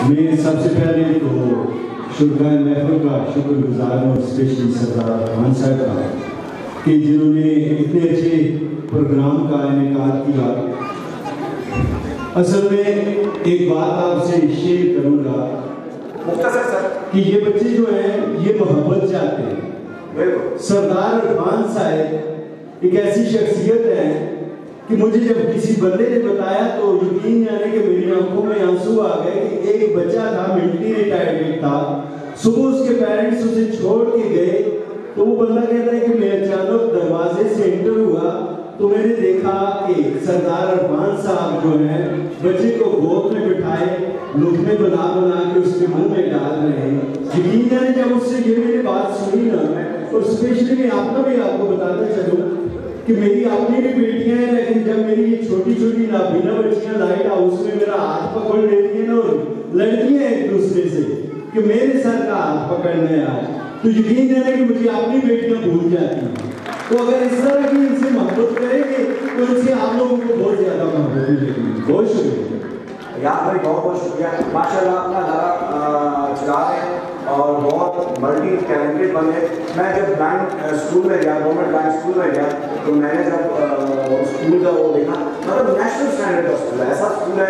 میں سب سے پہلے تو شرکائے محفل کا شکر گزار ہوں اسپیشلی سردار خان صاحب کا کہ جنہوں نے اتنے اچھے پروگرام کا انعقاد کیا. اصل میں ایک بات آپ سے شیئر کروں گا کہ یہ بچے جو ہیں یہ محبت چاہتے ہیں. سردار عرفان صاحب ایک ایسی شخصیت ہے کہ مجھے جب کسی بندے نے بتایا تو یقین جانے کہ میری آنکھوں میں آنسو آ گئے کہ ایک بچہ تھا ملٹری ریٹائرمنٹ تھا, صبح اس کے پیرنٹس اسے چھوڑ کے گئے تو وہ بندہ کہتا ہے کہ میں اچانک دروازے سے انٹر ہوا تو میں نے دیکھا کہ سردار عرفان صاحب جو ہیں بچے کو گود میں بٹھائے لقمے بنا بنا کے اس کے منہ میں ڈال رہے ہیں. یقین جانے جب اس سے یہ میں نے بات سنی نا, اور اسپیشلی میں آپ کو بتاتا چلوں کہ میری اپنی بھی بیٹیاں ہیں, لیکن جب میری یہ چھوٹی چھوٹی نابینا بچیاں لائٹ ہاؤس میں میرا ہاتھ پکڑ لیتی ہیں نا اور لڑتی ہیں ایک دوسرے سے کہ میرے سر کا ہاتھ پکڑنا ہے آج, تو یقین جانے کہ مجھے اپنی بیٹیاں بھول جاتی ہیں. تو اگر اس طرح کی ان سے محبت کریں گے تو ان سے آپ لوگوں کو بہت زیادہ محبت ملے گی. بہت شکریہ یار بھائی, بہت بہت شکریہ. ماشاء اللہ اپنا ادارہ چلا رہے ہیں اور بہت ملٹی ٹیلنٹڈ بندے. میں جب بلائنڈ اسکول میں گیا, گورنمنٹ بلائنڈ اسکول میں گیا, تو میں نے جب اسکول کا وہ دیکھا, مطلب نیشنل اسٹینڈرڈ کا اسکول ہے, ایسا اسکول ہے